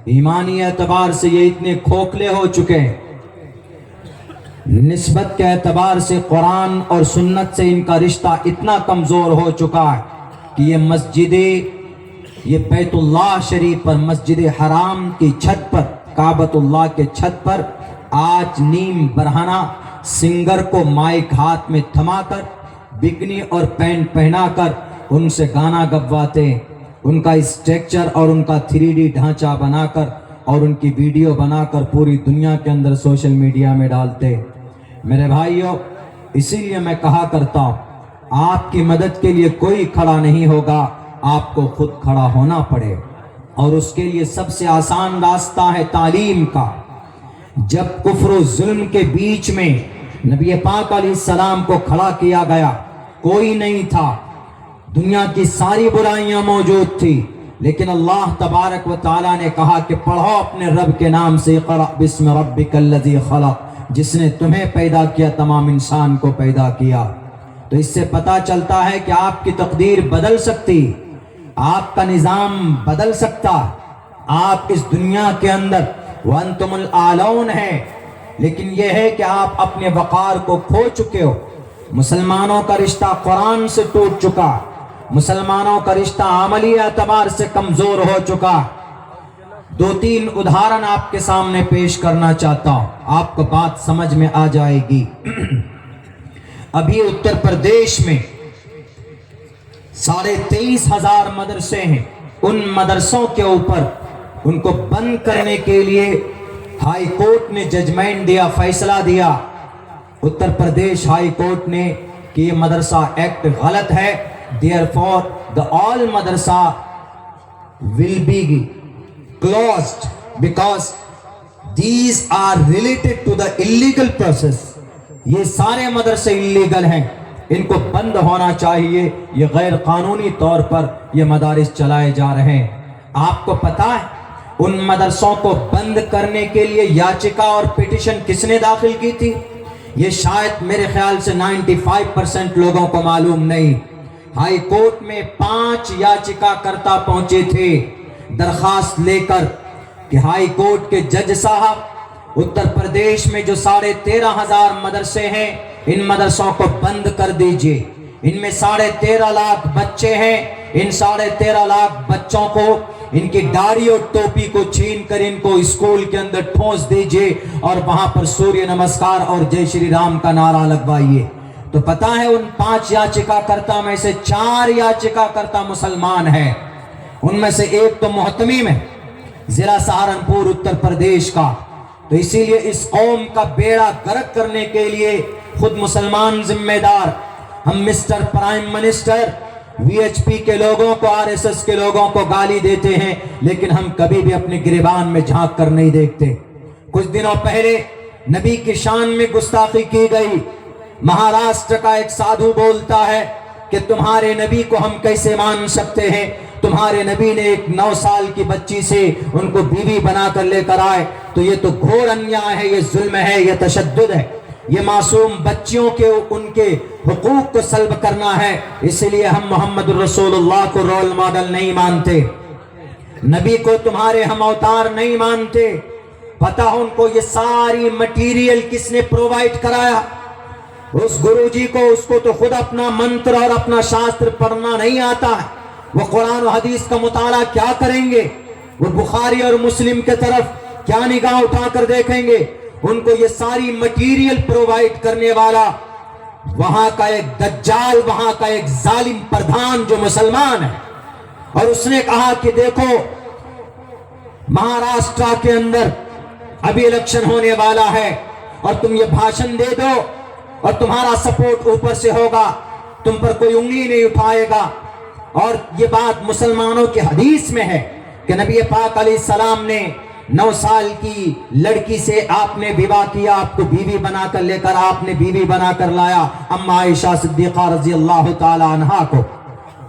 ایمانی اعتبار سے یہ اتنے کھوکھلے ہو چکے ہیں، نسبت کے اعتبار سے قرآن اور سنت سے ان کا رشتہ اتنا کمزور ہو چکا ہے کہ یہ مسجدیں، یہ بیت اللہ شریف پر، مسجد حرام کی چھت پر، کعبۃ اللہ کے چھت پر آج نیم برہنہ سنگر کو مائک ہاتھ میں تھما کر، بکنی اور پینٹ پہنا کر ان سے گانا گواتے، ان کا اسٹرکچر اور ان کا 3D ڈھانچہ بنا کر اور ان کی ویڈیو بنا کر پوری دنیا کے اندر سوشل میڈیا میں ڈالتے۔ میرے بھائیوں، اسی لیے میں کہا کرتا ہوں، آپ کی مدد کے لیے کوئی کھڑا نہیں ہوگا، آپ کو خود کھڑا ہونا پڑے، اور اس کے لیے سب سے آسان راستہ ہے تعلیم کا۔ جب کفر و ظلم کے بیچ میں نبی پاک علیہ السلام کو کھڑا کیا گیا، کوئی نہیں تھا، دنیا کی ساری برائیاں موجود تھی، لیکن اللہ تبارک و تعالیٰ نے کہا کہ پڑھو اپنے رب کے نام سے، اقرأ بسم ربک الذی خلق، جس نے تمہیں پیدا کیا، تمام انسان کو پیدا کیا۔ تو اس سے پتہ چلتا ہے کہ آپ کی تقدیر بدل سکتی، آپ کا نظام بدل سکتا، آپ اس دنیا کے اندر وَأَنْتُمُ الْأَعْلَوْنَ ہے، لیکن یہ ہے کہ آپ اپنے وقار کو کھو چکے ہو۔ مسلمانوں کا رشتہ قرآن سے ٹوٹ چکا، مسلمانوں کا رشتہ عملی اعتبار سے کمزور ہو چکا۔ 2-3 ادھارن آپ کے سامنے پیش کرنا چاہتا ہوں، آپ کو بات سمجھ میں آ جائے گی۔ ابھی اتر پردیش میں 23,500 مدرسے ہیں، ان مدرسوں کے اوپر ان کو بند کرنے کے لیے ہائی کورٹ نے ججمنٹ دیا، فیصلہ دیا، اتر پردیش ہائی کورٹ نے کہ یہ مدرسہ ایکٹ غلط ہے، therefore the all madrasa will be closed because these are related to the illegal process۔ یہ سارے مدرسے انلیگل ہیں، ان کو بند ہونا چاہیے، یہ غیر قانونی طور پر یہ مدارس چلائے جا رہے ہیں۔ آپ کو پتا ہے ان مدرسوں کو بند کرنے کے لیے یاچکا اور پیٹیشن کس نے داخل کی تھی؟ یہ شاید میرے خیال سے 95% لوگوں کو معلوم نہیں۔ ہائی کورٹ میں 5 یاچکا کرتا پہنچے تھے درخواست لے کر کہ ہائی کورٹ کے جج صاحب، اتر پردیش میں جو 13,500 مدرسے ہیں، ان مدرسوں کو بند کر دیجئے، ان میں 13.5 لاکھ بچے ہیں، ان 13.5 لاکھ بچوں کو ان کی داڑھی اور ٹوپی کو چھین کر ان کو اسکول کے اندر ٹھونس دیجئے اور وہاں پر سوریہ نمسکار اور جے شری رام کا نعرہ لگوائیے۔ تو پتہ ہے ان 5 یاچکا کرتا میں سے 4 یاچکا کرتا مسلمان ہے، ان میں سے ایک تو محتمیم ہے، ضلع سہارنپور اتر پردیش کا۔ تو اسی لیے اس قوم کا بیڑا غرق کرنے کے لیے خود مسلمان ذمہ دار، ہم مسٹر پرائم منسٹر VHP کے لوگوں کو، RSS کے لوگوں کو گالی دیتے ہیں، لیکن ہم کبھی بھی اپنے گریبان میں جھانک کر نہیں دیکھتے۔ کچھ دنوں پہلے نبی کی شان میں گستاخی کی گئی، مہاراشٹر کا ایک سادھو بولتا ہے کہ تمہارے نبی کو ہم کیسے مان سکتے ہیں، تمہارے نبی نے ایک 9 سال کی بچی سے ان کو بیوی بنا کر لے کر آئے، تو یہ تو گھور انیائے ہے، یہ ظلم ہے، یہ تشدد ہے، یہ معصوم بچیوں کے ان کے حقوق کو سلب کرنا ہے۔ اس لیے ہم محمد رسول اللہ کو رول ماڈل نہیں مانتے، نبی کو تمہارے ہم اوتار نہیں مانتے۔ پتہ ان کو یہ ساری مٹیریل کس نے پرووائڈ کرایا؟ اس گرو جی کو، اس کو تو خود اپنا منتر اور اپنا شاستر پڑھنا نہیں آتا ہے، وہ قرآن و حدیث کا مطالعہ کیا کریں گے؟ وہ بخاری اور مسلم کے طرف کیا نگاہ اٹھا کر دیکھیں گے؟ ان کو یہ ساری مٹیریل پرووائڈ کرنے والا وہاں کا ایک دجال، وہاں کا ایک ظالم پردھان جو مسلمان ہے، اور اس نے کہا کہ دیکھو مہاراشٹر کے اندر ابھی الیکشن ہونے والا ہے اور تم یہ بھاشن دے دو اور تمہارا سپورٹ اوپر سے ہوگا، تم پر کوئی انگلی نہیں اٹھائے گا۔ اور یہ بات مسلمانوں کی حدیث میں ہے کہ نبی پاک علیہ السلام نے 9 سال کی لڑکی سے آپ نے بیوہ کیا، آپ کو بیوی بنا کر لے کر آپ نے بیوی بنا کر لایا اما عائشہ صدیقہ رضی اللہ تعالی عنہا کو۔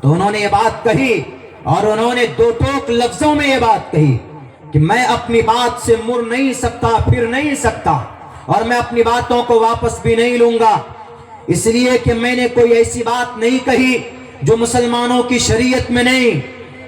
تو انہوں نے یہ بات کہی اور انہوں نے 2 ٹوک لفظوں میں یہ بات کہی کہ میں اپنی بات سے مڑ نہیں سکتا، پھر نہیں سکتا، اور میں اپنی باتوں کو واپس بھی نہیں لوں گا، اس لیے کہ میں نے کوئی ایسی بات نہیں کہی جو مسلمانوں کی شریعت میں نہیں۔